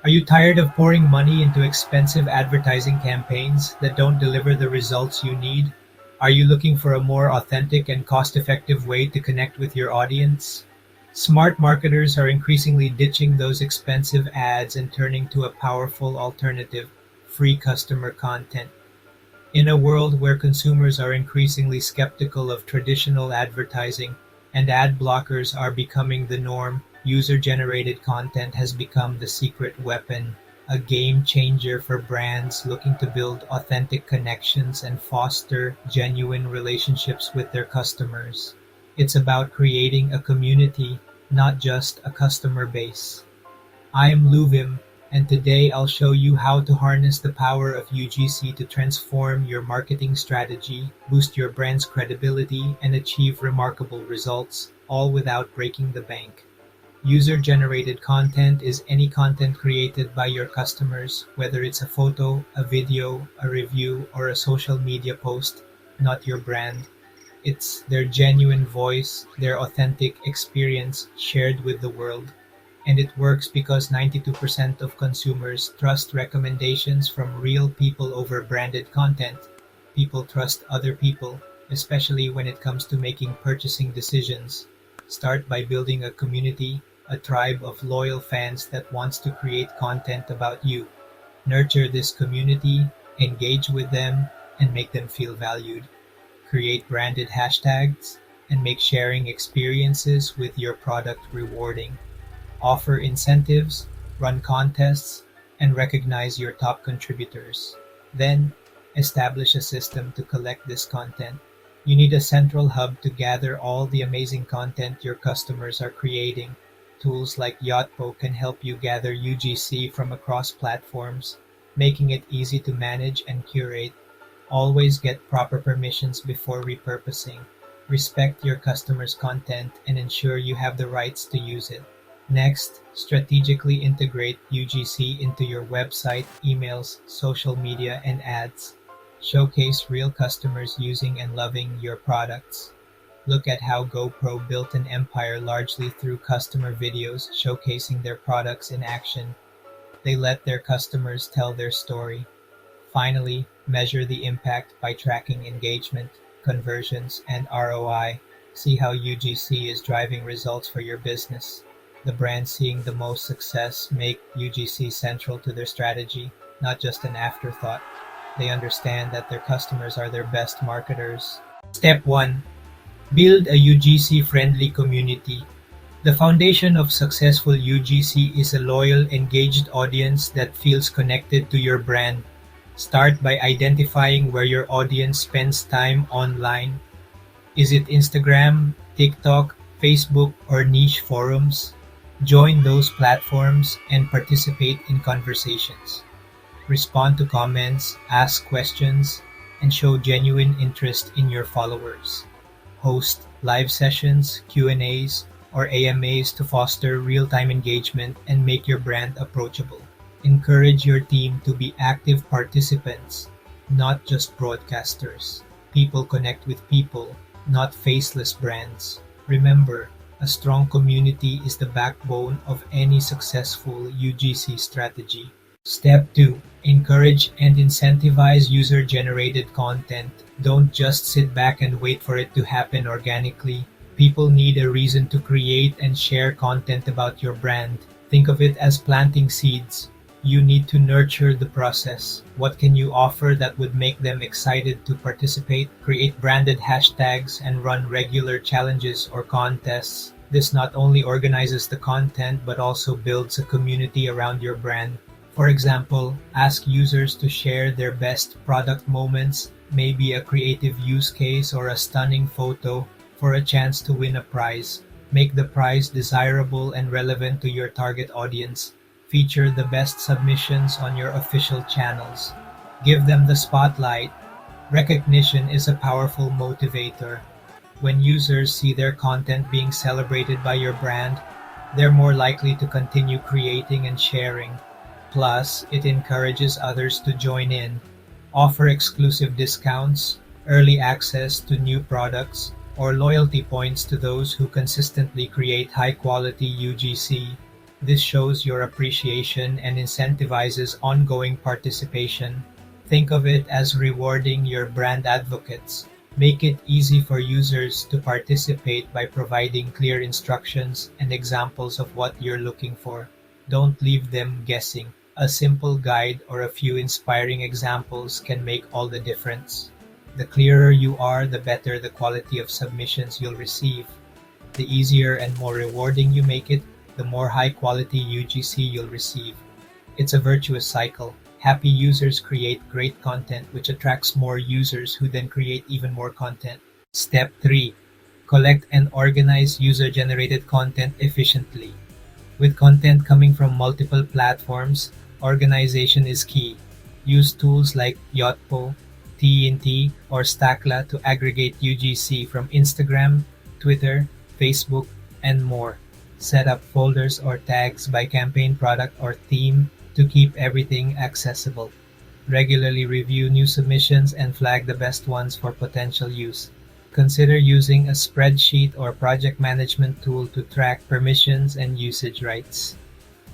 Are you tired of pouring money into expensive advertising campaigns that don't deliver the results you need? Are you looking for a more authentic and cost-effective way to connect with your audience? Smart marketers are increasingly ditching those expensive ads and turning to a powerful alternative: free customer content. In a world where consumers are increasingly skeptical of traditional advertising and ad blockers are becoming the norm, user-generated content has become the secret weapon, a game changer for brands looking to build authentic connections and foster genuine relationships with their customers. It's about creating a community, not just a customer base. I am Luvim, and today I'll show you how to harness the power of UGC to transform your marketing strategy, boost your brand's credibility, and achieve remarkable results, all without breaking the bank. User-generated content is any content created by your customers, whether it's a photo, a video, a review, or a social media post, not your brand. It's their genuine voice, their authentic experience shared with the world. And it works because 92% of consumers trust recommendations from real people over branded content. People trust other people, especially when it comes to making purchasing decisions. Start by building a community, a tribe of loyal fans that wants to create content about you. Nurture this community, engage with them, and make them feel valued. Create branded hashtags, and make sharing experiences with your product rewarding. Offer incentives, run contests, and recognize your top contributors. Then, establish a system to collect this content. You need a central hub to gather all the amazing content your customers are creating. Tools like Yotpo can help you gather UGC from across platforms, making it easy to manage and curate. Always get proper permissions before repurposing. Respect your customers' content and ensure you have the rights to use it. Next, strategically integrate UGC into your website, emails, social media, and ads. Showcase real customers using and loving your products. Look at how GoPro built an empire largely through customer videos showcasing their products in action. They let their customers tell their story. Finally, measure the impact by tracking engagement, conversions, and ROI. See how UGC is driving results for your business. The brands seeing the most success make UGC central to their strategy, not just an afterthought. They understand that their customers are their best marketers. Step 1. Build a UGC-friendly community. The foundation of successful UGC is a loyal, engaged audience that feels connected to your brand. Start by identifying where your audience spends time online. Is it Instagram, TikTok, Facebook, or niche forums? Join those platforms and participate in conversations. Respond to comments, ask questions, and show genuine interest in your followers. Host live sessions, Q&As, or AMAs to foster real-time engagement and make your brand approachable. Encourage your team to be active participants, not just broadcasters. People connect with people, not faceless brands. Remember, a strong community is the backbone of any successful UGC strategy. Step 2. Encourage and incentivize user-generated content. Don't just sit back and wait for it to happen organically. People need a reason to create and share content about your brand. Think of it as planting seeds. You need to nurture the process. What can you offer that would make them excited to participate? Create branded hashtags and run regular challenges or contests. This not only organizes the content but also builds a community around your brand. For example, ask users to share their best product moments, maybe a creative use case or a stunning photo, for a chance to win a prize. Make the prize desirable and relevant to your target audience. Feature the best submissions on your official channels. Give them the spotlight. Recognition is a powerful motivator. When users see their content being celebrated by your brand, they're more likely to continue creating and sharing. Plus, it encourages others to join in. Offer exclusive discounts, early access to new products, or loyalty points to those who consistently create high-quality UGC. This shows your appreciation and incentivizes ongoing participation. Think of it as rewarding your brand advocates. Make it easy for users to participate by providing clear instructions and examples of what you're looking for. Don't leave them guessing. A simple guide or a few inspiring examples can make all the difference. The clearer you are, the better the quality of submissions you'll receive. The easier and more rewarding you make it, the more high-quality UGC you'll receive. It's a virtuous cycle. Happy users create great content, which attracts more users who then create even more content. Step 3. Collect and organize user-generated content efficiently. With content coming from multiple platforms, organization is key. Use tools like Yotpo, TNT, or Stackla to aggregate UGC from Instagram, Twitter, Facebook, and more. Set up folders or tags by campaign product or theme to keep everything accessible. Regularly review new submissions and flag the best ones for potential use. Consider using a spreadsheet or project management tool to track permissions and usage rights.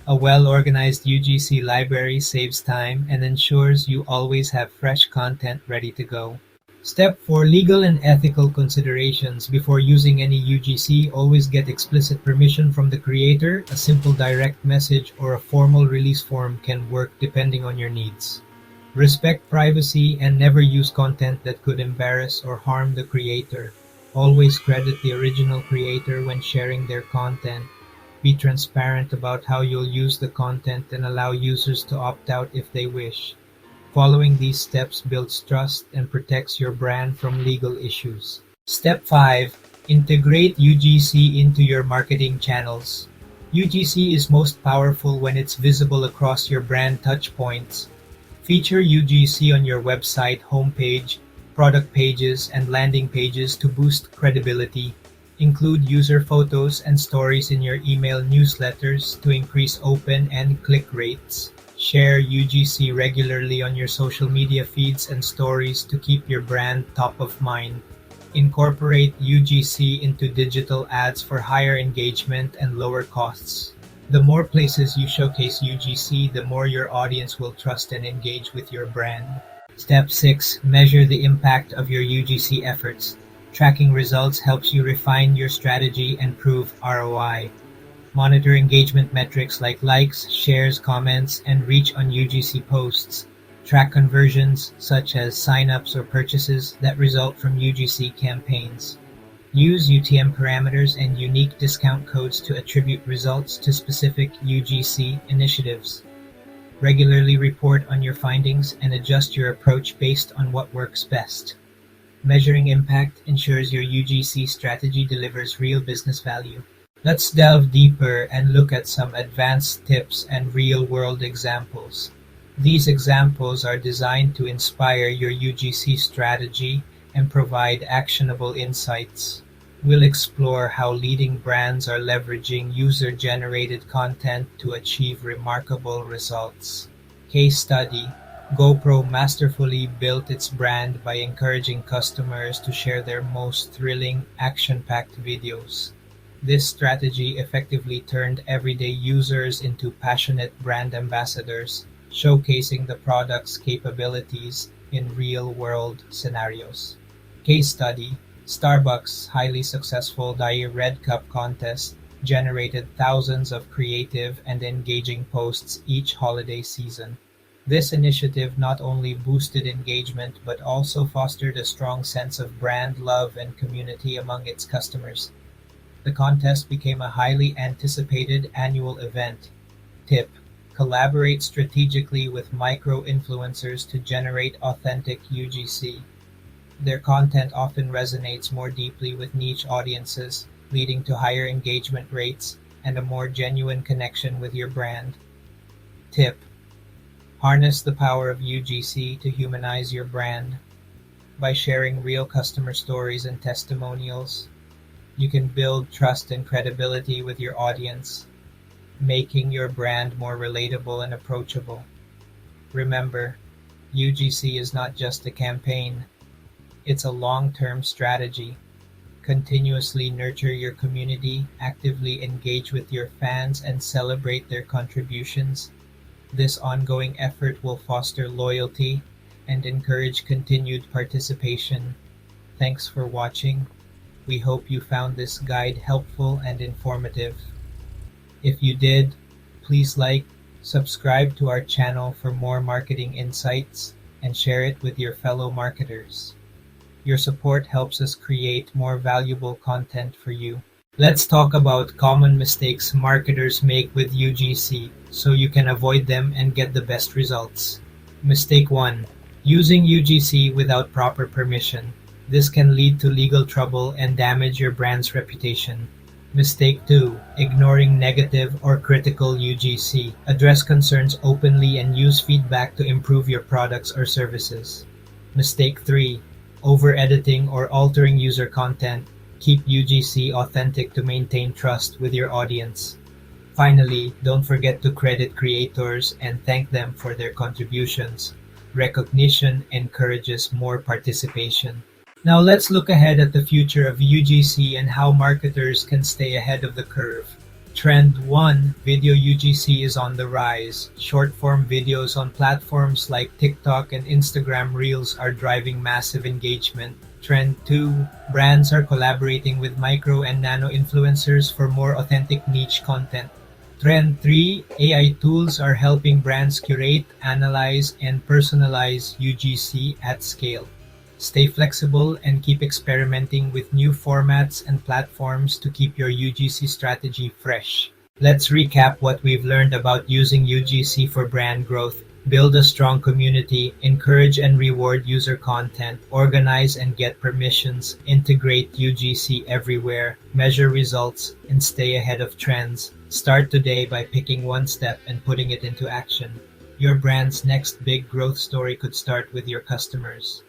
A well-organized UGC library saves time and ensures you always have fresh content ready to go. Step 4. Legal and ethical considerations. Before using any UGC, always get explicit permission from the creator. A simple direct message or a formal release form can work depending on your needs. Respect privacy and never use content that could embarrass or harm the creator. Always credit the original creator when sharing their content. Be transparent about how you'll use the content and allow users to opt out if they wish. Following these steps builds trust and protects your brand from legal issues. Step 5. Integrate UGC into your marketing channels. UGC is most powerful when it's visible across your brand touchpoints. Feature UGC on your website, homepage, product pages, and landing pages to boost credibility. Include user photos and stories in your email newsletters to increase open and click rates. Share UGC regularly on your social media feeds and stories to keep your brand top of mind. Incorporate UGC into digital ads for higher engagement and lower costs. The more places you showcase UGC, the more your audience will trust and engage with your brand. Step 6. Measure the impact of your UGC efforts. Tracking results helps you refine your strategy and prove ROI. Monitor engagement metrics like likes, shares, comments, and reach on UGC posts. Track conversions, such as signups or purchases that result from UGC campaigns. Use UTM parameters and unique discount codes to attribute results to specific UGC initiatives. Regularly report on your findings and adjust your approach based on what works best. Measuring impact ensures your UGC strategy delivers real business value. Let's delve deeper and look at some advanced tips and real-world examples. These examples are designed to inspire your UGC strategy and provide actionable insights. We'll explore how leading brands are leveraging user-generated content to achieve remarkable results. Case study: GoPro masterfully built its brand by encouraging customers to share their most thrilling, action-packed videos. This strategy effectively turned everyday users into passionate brand ambassadors, showcasing the product's capabilities in real-world scenarios. Case study: Starbucks' highly successful Dye Red Cup contest generated thousands of creative and engaging posts each holiday season. This initiative not only boosted engagement but also fostered a strong sense of brand love and community among its customers. The contest became a highly anticipated annual event. Tip: Collaborate strategically with micro-influencers to generate authentic UGC. Their content often resonates more deeply with niche audiences, leading to higher engagement rates and a more genuine connection with your brand. Tip: Harness the power of UGC to humanize your brand. By sharing real customer stories and testimonials, you can build trust and credibility with your audience, making your brand more relatable and approachable. Remember, UGC is not just a campaign, it's a long-term strategy. Continuously nurture your community, actively engage with your fans, and celebrate their contributions. This ongoing effort will foster loyalty and encourage continued participation. Thanks for watching. We hope you found this guide helpful and informative. If you did, please like, subscribe to our channel for more marketing insights, and share it with your fellow marketers. Your support helps us create more valuable content for you. Let's talk about common mistakes marketers make with UGC so you can avoid them and get the best results. Mistake 1. Using UGC without proper permission. This can lead to legal trouble and damage your brand's reputation. Mistake 2. Ignoring negative or critical UGC. Address concerns openly and use feedback to improve your products or services. Mistake 3. Over-editing or altering user content. Keep UGC authentic to maintain trust with your audience. Finally, don't forget to credit creators and thank them for their contributions. Recognition encourages more participation. Now let's look ahead at the future of UGC and how marketers can stay ahead of the curve. Trend 1. Video UGC is on the rise. Short-form videos on platforms like TikTok and Instagram Reels are driving massive engagement. Trend 2. Brands are collaborating with micro and nano influencers for more authentic niche content. Trend 3. AI tools are helping brands curate, analyze, and personalize UGC at scale. Stay flexible and keep experimenting with new formats and platforms to keep your UGC strategy fresh. Let's recap what we've learned about using UGC for brand growth. Build a strong community, encourage and reward user content, organize and get permissions, integrate UGC everywhere, measure results, and stay ahead of trends. Start today by picking one step and putting it into action. Your brand's next big growth story could start with your customers.